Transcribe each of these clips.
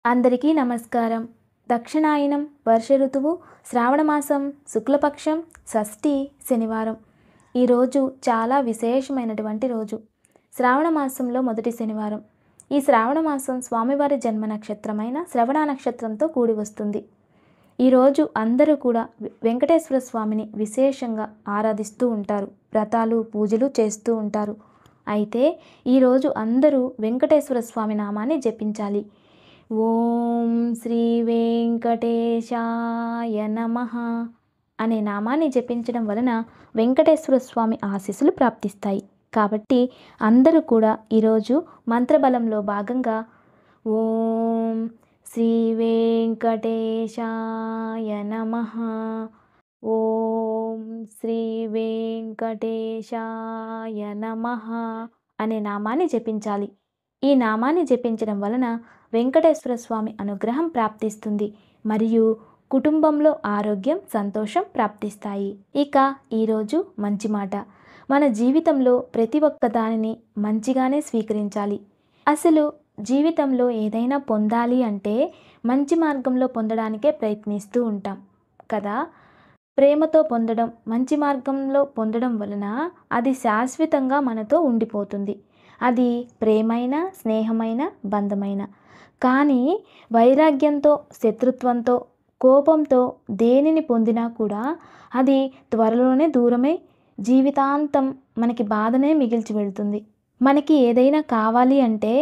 అందరికీ నమస్కారం. దక్షిణాయనం వర్ష ఋతువు శ్రావణమాసం శుక్లపక్షం షష్ఠి శనివారం. ఈరోజు చాలా విశేషమైనటువంటి రోజు. శ్రావణమాసంలో మొదటి శనివారం. ఈ శ్రావణమాసం స్వామివారి జన్మ నక్షత్రమైన శ్రవణ నక్షత్రంతో కూడి వస్తుంది. ఈరోజు అందరూ కూడా వెంకటేశ్వర స్వామిని విశేషంగా ఆరాధిస్తూ ఉంటారు. వ్రతాలు పూజలు చేస్తూ ఉంటారు. అయితే ఈరోజు అందరూ వెంకటేశ్వర స్వామి నామాన్ని జపించాలి. ఓం శ్రీ వెంకటేశాయ నమః అనే నామాన్ని జపించడం వలన వెంకటేశ్వర స్వామి ఆశీస్సులు ప్రాప్తిస్తాయి. కాబట్టి అందరూ కూడా ఈరోజు మంత్రబలంలో భాగంగా ఓం శ్రీ వెంకటేశాయ నమః, ఓం శ్రీ వెంకటేశాయ నమః అనే నామాన్ని జపించాలి. ఈ నామాన్ని జపించడం వలన వెంకటేశ్వర స్వామి అనుగ్రహం ప్రాప్తిస్తుంది మరియు కుటుంబంలో ఆరోగ్యం సంతోషం ప్రాప్తిస్తాయి. ఇక ఈరోజు మంచి మాట. మన జీవితంలో ప్రతి ఒక్క దానిని మంచిగానే స్వీకరించాలి. అసలు జీవితంలో ఏదైనా పొందాలి అంటే మంచి మార్గంలో పొందడానికే ప్రయత్నిస్తూ ఉంటాం కదా. ప్రేమతో పొందడం, మంచి మార్గంలో పొందడం వలన అది శాశ్వతంగా మనతో ఉండిపోతుంది. అది ప్రేమైన, స్నేహమైన, బంధమైన. కానీ వైరాగ్యంతో, శత్రుత్వంతో, కోపంతో దేనిని పొందినా కూడా అది త్వరలోనే దూరమై జీవితాంతం మనకి బాధనే మిగిల్చి వెళ్తుంది. మనకి ఏదైనా కావాలి అంటే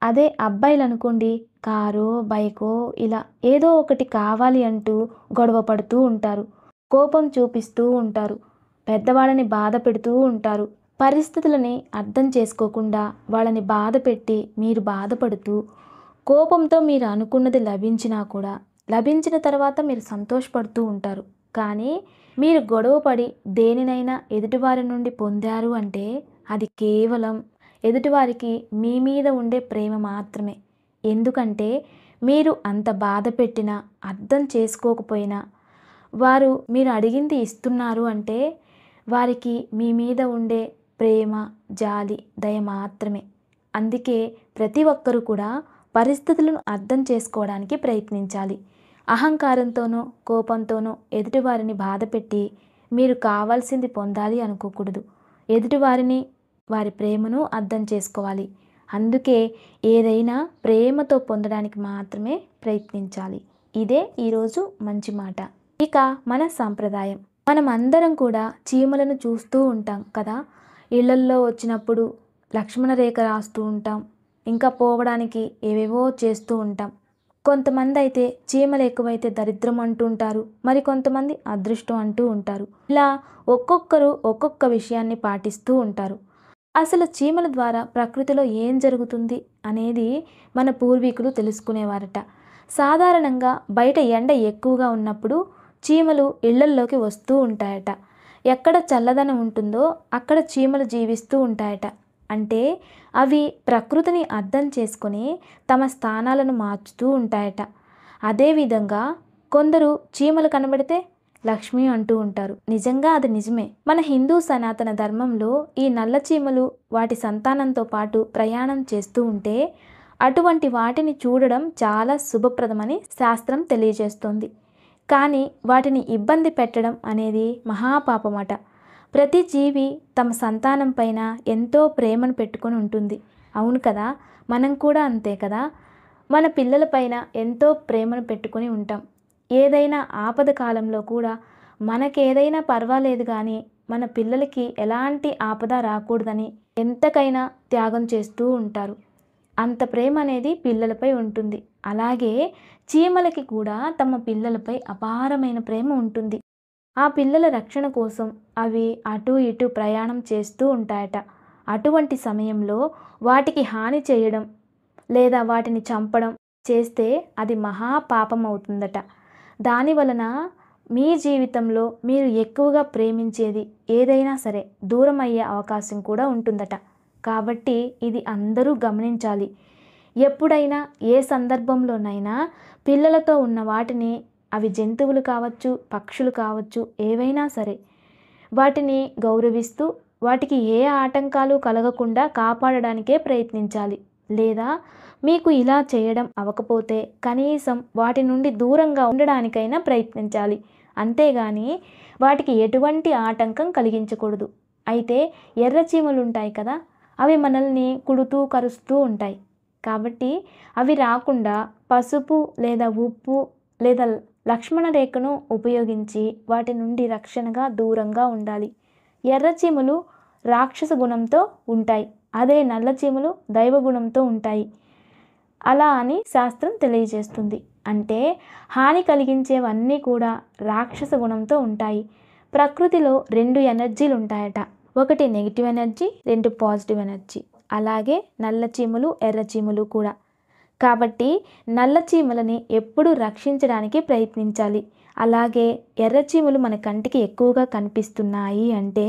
అదే అబ్బాయిలు అనుకోండి, కారో బైకో ఇలా ఏదో ఒకటి కావాలి అంటూ గొడవ పడుతూ ఉంటారు, కోపం చూపిస్తూ ఉంటారు, పెద్దవాళ్ళని బాధ పెడుతూ ఉంటారు. పరిస్థితులని అర్థం చేసుకోకుండా వాళ్ళని బాధ పెట్టి మీరు బాధపడుతూ, కోపంతో మీరు అనుకున్నది లభించినా కూడా లభించిన తర్వాత మీరు సంతోషపడుతూ ఉంటారు. కానీ మీరు గొడవపడి దేనినైనా ఎదుటివారి నుండి పొందారు అంటే అది కేవలం ఎదుటివారికి మీ మీద ఉండే ప్రేమ మాత్రమే. ఎందుకంటే మీరు అంత బాధ పెట్టినా, అర్థం చేసుకోకపోయినా వారు మీరు అడిగింది ఇస్తున్నారు అంటే వారికి మీ మీద ఉండే ప్రేమ, జాలి, దయ మాత్రమే. అందుకే ప్రతి ఒక్కరూ కూడా పరిస్థితులను అర్థం చేసుకోవడానికి ప్రయత్నించాలి. అహంకారంతోనో కోపంతోనో ఎదుటివారిని బాధపెట్టి మీరు కావాల్సింది పొందాలి అనుకోకూడదు. ఎదుటివారిని, వారి ప్రేమను అర్థం చేసుకోవాలి. అందుకే ఏదైనా ప్రేమతో పొందడానికి మాత్రమే ప్రయత్నించాలి. ఇదే ఈరోజు మంచి మాట. ఇక మన సాంప్రదాయం. మనం అందరం కూడా చీమలను చూస్తూ ఉంటాం కదా. ఇళ్లల్లో వచ్చినప్పుడు లక్ష్మణ రేఖ రాస్తూ ఉంటాం, ఇంకా పోవడానికి ఏవేవో చేస్తూ ఉంటాం. కొంతమంది అయితే చీమలు ఎక్కువైతే దరిద్రం అంటుంటారు, మరి కొంతమంది అదృష్టం అంటూ ఉంటారు. ఇలా ఒక్కొక్కరు ఒక్కొక్క విషయాన్ని పాటిస్తూ ఉంటారు. అసలు చీమల ద్వారా ప్రకృతిలో ఏం జరుగుతుంది అనేది మన పూర్వీకులు తెలుసుకునేవారట. సాధారణంగా బయట ఎండ ఎక్కువగా ఉన్నప్పుడు చీమలు ఇళ్లల్లోకి వస్తూ ఉంటాయట. ఎక్కడ చల్లదనం ఉంటుందో అక్కడ చీమలు జీవిస్తూ ఉంటాయట. అంటే అవి ప్రకృతిని అర్థం చేసుకొని తమ స్థానాలను మార్చుతూ ఉంటాయట. అదేవిధంగా కొందరు చీమలు కనబడితే లక్ష్మి అంటూ ఉంటారు. నిజంగా అది నిజమే. మన హిందూ సనాతన ధర్మంలో ఈ నల్ల చీమలు వాటి సంతానంతో పాటు ప్రయాణం చేస్తూ ఉంటే అటువంటి వాటిని చూడడం చాలా శుభప్రదమని శాస్త్రం తెలియజేస్తోంది. కానీ వాటిని ఇబ్బంది పెట్టడం అనేది మహాపాపమట. ప్రతి జీవి తమ సంతానం పైన ఎంతో ప్రేమను పెట్టుకొని ఉంటుంది. అవును కదా, మనం కూడా అంతే కదా. మన పిల్లలపైన ఎంతో ప్రేమను పెట్టుకొని ఉంటాం. ఏదైనా ఆపద కాలంలో కూడా మనకేదైనా పర్వాలేదు కానీ మన పిల్లలకి ఎలాంటి ఆపద రాకూడదని ఎంతకైనా త్యాగం చేస్తూ ఉంటారు. అంత ప్రేమ అనేది పిల్లలపై ఉంటుంది. అలాగే చీమలకి కూడా తమ పిల్లలపై అపారమైన ప్రేమ ఉంటుంది. ఆ పిల్లల రక్షణ కోసం అవి అటు ఇటు ప్రయాణం చేస్తూ ఉంటాయట. అటువంటి సమయంలో వాటికి హాని చేయడం లేదా వాటిని చంపడం చేస్తే అది మహాపాపం అవుతుందట. దానివలన మీ జీవితంలో మీరు ఎక్కువగా ప్రేమించేది ఏదైనా సరే దూరం అయ్యే అవకాశం కూడా ఉంటుందట. కాబట్టి ఇది అందరూ గమనించాలి. ఎప్పుడైనా ఏ సందర్భంలోనైనా పిల్లలతో ఉన్న వాటిని, అవి జంతువులు కావచ్చు, పక్షులు కావచ్చు, ఏవైనా సరే వాటిని గౌరవిస్తూ వాటికి ఏ ఆటంకాలు కలగకుండా కాపాడడానికే ప్రయత్నించాలి. లేదా మీకు ఇలా చేయడం అవ్వకపోతే కనీసం వాటి నుండి దూరంగా ఉండడానికైనా ప్రయత్నించాలి. అంతేగాని వాటికి ఎటువంటి ఆటంకం కలిగించకూడదు. అయితే ఎర్రచీమలు ఉంటాయి కదా, అవి మనల్ని కుడుతూ కరుస్తూ ఉంటాయి. కాబట్టి అవి రాకుండా పసుపు లేదా ఉప్పు లేదా లక్ష్మణ రేఖను ఉపయోగించి వాటి నుండి రక్షణగా దూరంగా ఉండాలి. ఎర్రచీమలు రాక్షస గుణంతో ఉంటాయి, అదే నల్లచీమలు దైవగుణంతో ఉంటాయి. అలా అని శాస్త్రం తెలియజేస్తుంది. అంటే హాని కలిగించేవన్నీ కూడా రాక్షస గుణంతో ఉంటాయి. ప్రకృతిలో 2 ఎనర్జీలు ఉంటాయట. ఒకటి నెగిటివ్ ఎనర్జీ, 2 పాజిటివ్ ఎనర్జీ. అలాగే నల్లచీమలు, ఎర్రచీమలు కూడా. కాబట్టి నల్లచీమలని ఎప్పుడూ రక్షించడానికి ప్రయత్నించాలి. అలాగే ఎర్రచీమలు మన కంటికి ఎక్కువగా కనిపిస్తున్నాయి అంటే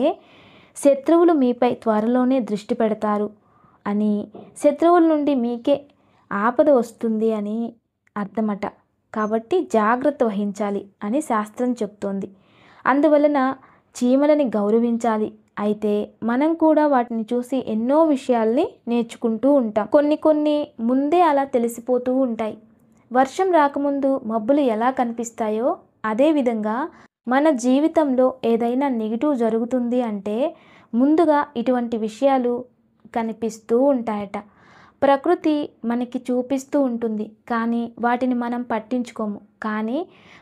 శత్రువులు మీపై త్వరలోనే దృష్టి పెడతారు అని, శత్రువుల నుండి మీకే ఆపద వస్తుంది అని అర్థమట. కాబట్టి జాగ్రత్త వహించాలి అని శాస్త్రం చెప్తోంది. అందువలన చీమలని గౌరవించాలి. అయితే మనం కూడా వాటిని చూసి ఎన్నో విషయాల్ని నేర్చుకుంటూ ఉంటాం. కొన్ని ముందే అలా తెలిసిపోతూ ఉంటాయి. వర్షం రాకముందు మబ్బులు ఎలా కనిపిస్తాయో అదేవిధంగా మన జీవితంలో ఏదైనా నెగిటివ్ జరుగుతుంది అంటే ముందుగా ఇటువంటి విషయాలు కనిపిస్తూ ఉంటాయట. ప్రకృతి మనకి చూపిస్తూ ఉంటుంది, కానీ వాటిని మనం పట్టించుకోము. కానీ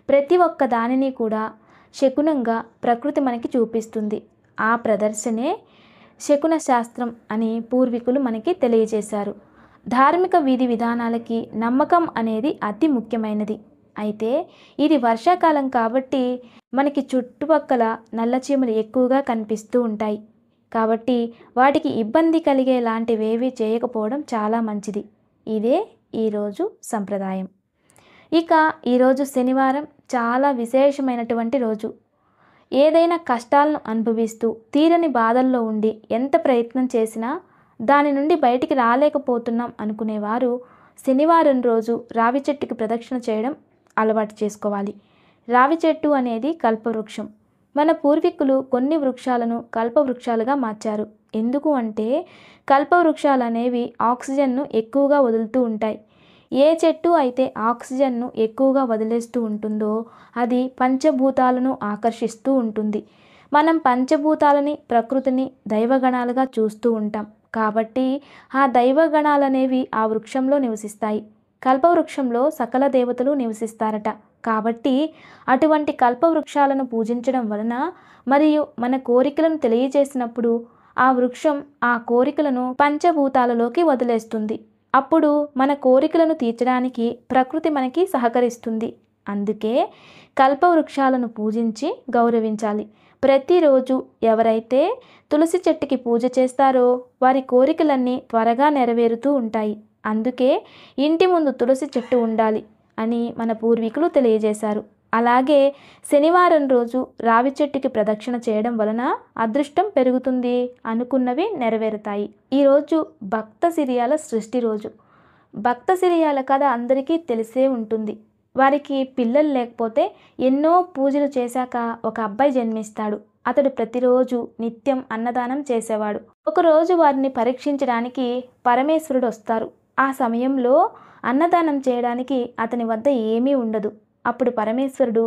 ప్రతి ఒక్క దానిని కూడా శకునంగా ప్రకృతి మనకి చూపిస్తుంది. ఆ ప్రదర్శనే శకున శాస్త్రం అని పూర్వీకులు మనకి తెలియజేశారు. ధార్మిక విధి విధానాలకి నమ్మకం అనేది అతి ముఖ్యమైనది. అయితే ఇది వర్షాకాలం కాబట్టి మనకి చుట్టుపక్కల నల్లచీమలు ఎక్కువగా కనిపిస్తూ ఉంటాయి. కాబట్టి వాటికి ఇబ్బంది కలిగేలాంటివేవి చేయకపోవడం చాలా మంచిది. ఇదే ఈరోజు సంప్రదాయం. ఇక ఈరోజు శనివారం చాలా విశేషమైనటువంటి రోజు. ఏదైనా కష్టాలను అనుభవిస్తూ తీరని బాధల్లో ఉండి ఎంత ప్రయత్నం చేసినా దాని నుండి బయటికి రాలేకపోతున్నాం అనుకునేవారు శనివారం రోజు రావి చెట్టుకి ప్రదక్షిణ చేయడం అలవాటు చేసుకోవాలి. రావి చెట్టు అనేది కల్పవృక్షం. మన పూర్వీకులు కొన్ని వృక్షాలను కల్పవృక్షాలుగా మార్చారు. ఎందుకు అంటే కల్పవృక్షాలు అనేవి ఆక్సిజన్ను ఎక్కువగా వదులుతూ ఉంటాయి. ఏ చెట్టు అయితే ఆక్సిజన్ను ఎక్కువగా వదిలేస్తూ ఉంటుందో అది పంచభూతాలను ఆకర్షిస్తూ ఉంటుంది. మనం పంచభూతాలని, ప్రకృతిని దైవగణాలుగా చూస్తూ ఉంటాం. కాబట్టి ఆ దైవగణాలనేవి ఆ వృక్షంలో నివసిస్తాయి. కల్పవృక్షంలో సకల దేవతలు నివసిస్తారట. కాబట్టి అటువంటి కల్పవృక్షాలను పూజించడం వలన మరియు మన కోరికలను తెలియజేసినప్పుడు ఆ వృక్షం ఆ కోరికలను పంచభూతాలలోకి వదిలేస్తుంది. అప్పుడు మన కోరికలను తీర్చడానికి ప్రకృతి మనకి సహకరిస్తుంది. అందుకే కల్పవృక్షాలను పూజించి గౌరవించాలి. ప్రతిరోజు ఎవరైతే తులసి చెట్టుకి పూజ చేస్తారో వారి కోరికలన్నీ త్వరగా నెరవేరుతూ ఉంటాయి. అందుకే ఇంటి ముందు తులసి చెట్టు ఉండాలి అని మన పూర్వీకులు తెలియజేశారు. అలాగే శనివారం రోజు రావి చెట్టుకి ప్రదక్షిణ చేయడం వలన అదృష్టం పెరుగుతుంది, అనుకున్నవి నెరవేరుతాయి. ఈరోజు భక్త సిరియాల సృష్టి రోజు. భక్త సిరియాల కథ అందరికీ తెలిసే ఉంటుంది. వారికి పిల్లలు లేకపోతే ఎన్నో పూజలు చేశాక ఒక అబ్బాయి జన్మిస్తాడు. అతడు ప్రతిరోజు నిత్యం అన్నదానం చేసేవాడు. ఒకరోజు వారిని పరీక్షించడానికి పరమేశ్వరుడు వస్తారు. ఆ సమయంలో అన్నదానం చేయడానికి అతని వద్ద ఏమీ ఉండదు. అప్పుడు పరమేశ్వరుడు,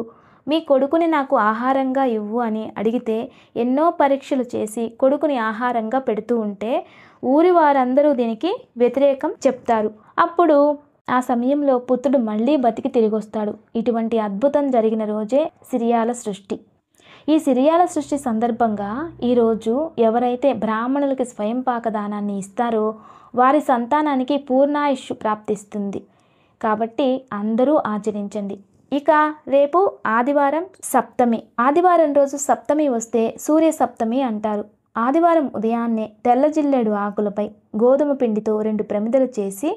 మీ కొడుకుని నాకు ఆహారంగా ఇవ్వు అని అడిగితే ఎన్నో పరీక్షలు చేసి కొడుకుని ఆహారంగా పెడుతూ ఉంటే ఊరి వారందరూ దీనికి వ్యతిరేకం చెప్తారు. అప్పుడు ఆ సమయంలో పుత్రుడు మళ్ళీ బతికి తిరిగొస్తాడు. ఇటువంటి అద్భుతం జరిగిన రోజే సిరియాల సృష్టి. ఈ సిరియాల సృష్టి సందర్భంగా ఈరోజు ఎవరైతే బ్రాహ్మణులకి స్వయం పాకదానాన్ని ఇస్తారో వారి సంతానానికి పూర్ణాయుష్షు ప్రాప్తిస్తుంది. కాబట్టి అందరూ ఆచరించండి. ఇక రేపు ఆదివారం సప్తమి. ఆదివారం రోజు సప్తమి వస్తే సూర్య సప్తమి అంటారు. ఆదివారం ఉదయాన్నే తెల్ల జిల్లేడు ఆకులపై గోధుమ పిండితో 2 ప్రమిదలు చేసి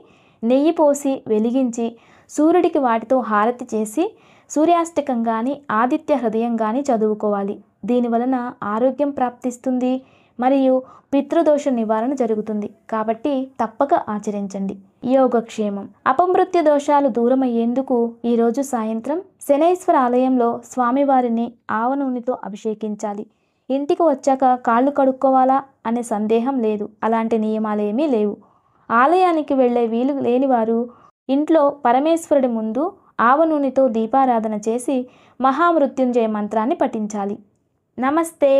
నెయ్యి పోసి వెలిగించి సూర్యుడికి వాటితో హారతి చేసి సూర్యాష్టకం కానీ ఆదిత్య హృదయం కానీ చదువుకోవాలి. దీనివలన ఆరోగ్యం ప్రాప్తిస్తుంది మరియు పితృదోష నివారణ జరుగుతుంది. కాబట్టి తప్పక ఆచరించండి. యోగక్షేమం. అపమృత్యు దోషాలు దూరమయ్యేందుకు ఈరోజు సాయంత్రం శనైశ్వర ఆలయంలో స్వామివారిని ఆవ నూనెతో అభిషేకించాలి. ఇంటికి వచ్చాక కాళ్ళు కడుక్కోవాలా అనే సందేహం లేదు. అలాంటి నియమాలేమీ లేవు. ఆలయానికి వెళ్ళే వీలు లేనివారు ఇంట్లో పరమేశ్వరుడి ముందు ఆవ నూనెతో దీపారాధన చేసి మహామృత్యుంజయ మంత్రాన్ని పఠించాలి. నమస్తే.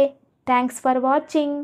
Thanks for watching.